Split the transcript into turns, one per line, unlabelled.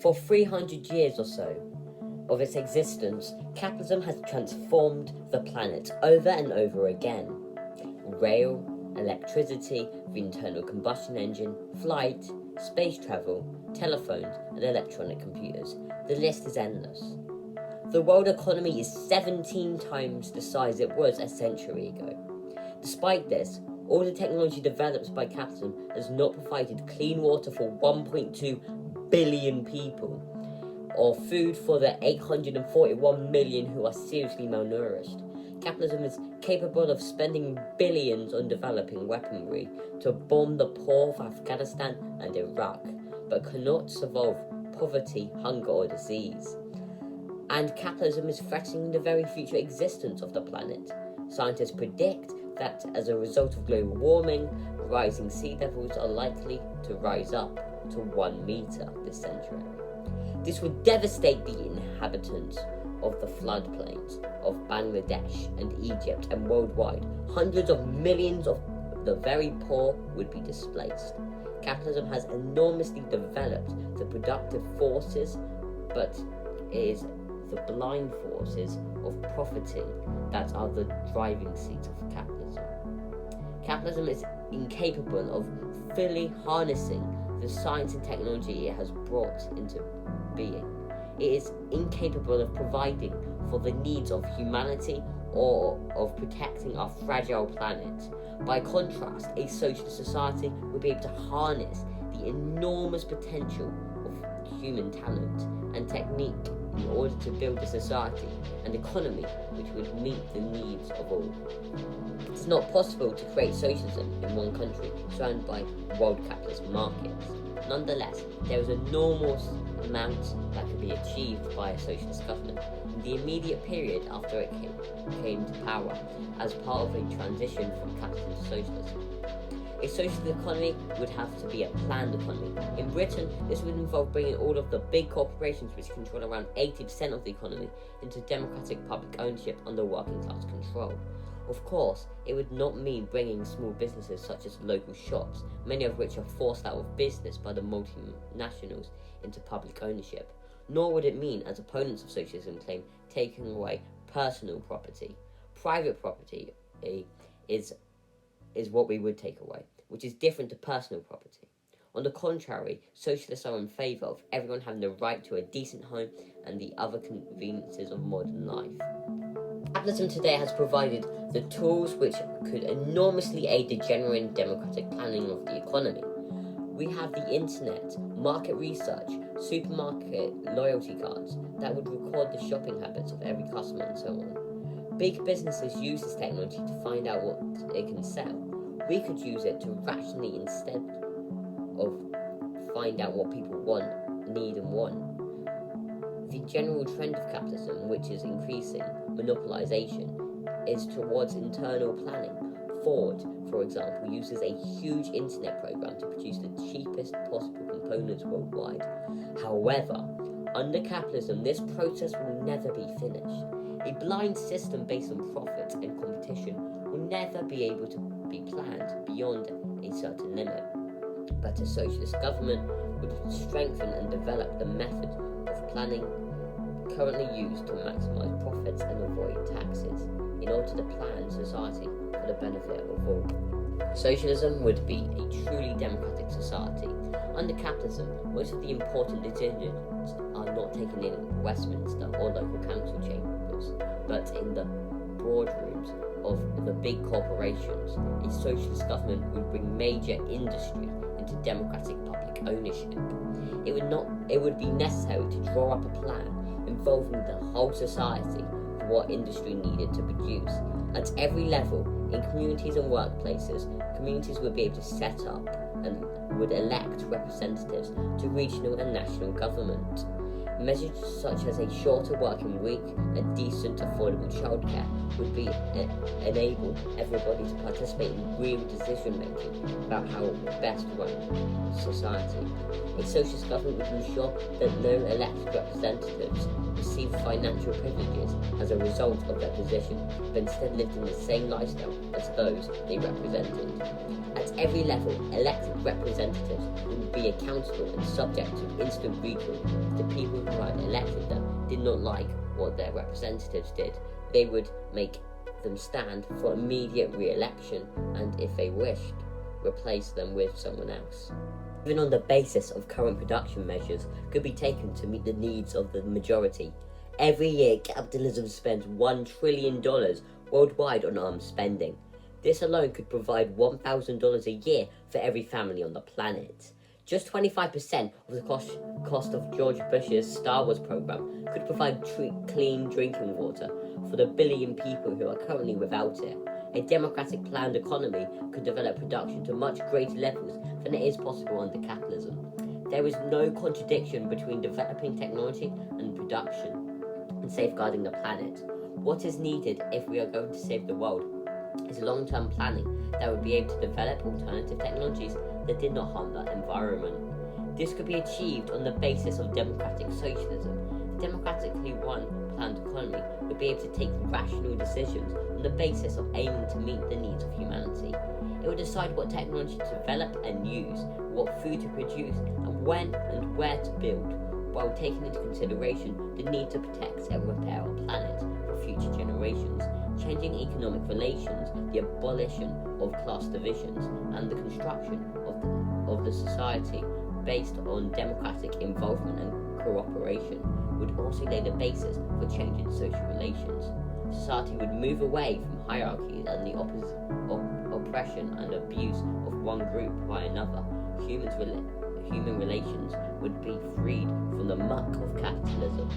For 300 years or so of its existence, capitalism has transformed the planet over and over again. Rail, electricity, the internal combustion engine, flight, space travel, telephones, and electronic computers. The list is endless. The world economy is 17 times the size it was a century ago. Despite this, all the technology developed by capitalism has not provided clean water for 1.2 billion people, or food for the 841 million who are seriously malnourished. Capitalism is capable of spending billions on developing weaponry to bomb the poor of Afghanistan and Iraq, but cannot solve poverty, hunger, or disease. And capitalism is threatening the very future existence of the planet. Scientists predict that as a result of global warming, rising sea levels are likely to rise up to 1 meter this century. This would devastate the inhabitants of the floodplains of Bangladesh and Egypt, and worldwide, hundreds of millions of the very poor would be displaced. Capitalism has enormously developed the productive forces, but it is the blind forces of profiting that are the driving seat of capitalism. Capitalism is incapable of fully harnessing the science and technology it has brought into being. It is incapable of providing for the needs of humanity or of protecting our fragile planet. By contrast, a socialist society would be able to harness the enormous potential of human talent and technique in order to build a society and economy which would meet the needs of all. It is not possible to create socialism in one country surrounded by world capitalist markets. Nonetheless, there is an enormous amount that can be achieved by a socialist government in the immediate period after it came to power as part of a transition from capitalism to socialism. A socialist economy would have to be a planned economy. In Britain, this would involve bringing all of the big corporations, which control around 80% of the economy, into democratic public ownership under working class control. Of course, it would not mean bringing small businesses such as local shops, many of which are forced out of business by the multinationals, into public ownership. Nor would it mean, as opponents of socialism claim, taking away personal property. Private property is what we would take away, which is different to personal property. On the contrary, socialists are in favour of everyone having the right to a decent home and the other conveniences of modern life. Capitalism today has provided the tools which could enormously aid the genuine democratic planning of the economy. We have the internet, market research, supermarket loyalty cards that would record the shopping habits of every customer and so on. Big businesses use this technology to find out what it can sell. We could use it to rationally, instead of find out what people need and want. The general trend of capitalism, which is increasing monopolization, is towards internal planning. Ford, for example, uses a huge internet program to produce the cheapest possible components worldwide. However, under capitalism, this process will never be finished. A blind system based on profit and competition will never be able to be planned beyond a certain limit. But a socialist government would strengthen and develop the method of planning currently used to maximize profits and avoid taxes in order to plan society for the benefit of all. Socialism would be a truly democratic society. Under capitalism, most of the important decisions are not taken in Westminster or local council chambers, but in the boardrooms of the big corporations. A socialist government would bring major industry into democratic public ownership. It would be necessary to draw up a plan involving the whole society for what industry needed to produce. At every level, in communities and workplaces, communities would be able to set up and would elect representatives to regional and national government. Measures such as a shorter working week and decent, affordable childcare would enable everybody to participate in real decision making about how best to run society. A socialist government would ensure that no elected representatives receive financial privileges as a result of their position, but instead lived in the same lifestyle as those they represented. At every level, elected representatives would be accountable and subject to instant recall if the people who had elected them did not like what their representatives did. They would make them stand for immediate re-election and, if they wished, replace them with someone else. Even on the basis of current production measures could be taken to meet the needs of the majority. Every year, capitalism spends $1 trillion worldwide on arms spending. This alone could provide $1,000 a year for every family on the planet. Just 25% of the cost of George Bush's Star Wars program could provide clean drinking water for the billion people who are currently without it. A democratic planned economy could develop production to much greater levels than it is possible under capitalism. There is no contradiction between developing technology and production and safeguarding the planet. What is needed if we are going to save the world is long-term planning that would be able to develop alternative technologies that did not harm the environment. This could be achieved on the basis of democratic socialism. The democratically run planned economy would be able to take rational decisions on the basis of aiming to meet the needs of humanity. It would decide what technology to develop and use, what food to produce, and when and where to build, while taking into consideration the need to protect and repair our planet for future generations, changing economic relations, the abolition of class divisions, and the construction of the society based on democratic involvement and cooperation would also lay the basis for changing social relations. Society would move away from hierarchies and the oppression and abuse of one group by another. Human relations would be freed from the muck of capitalism.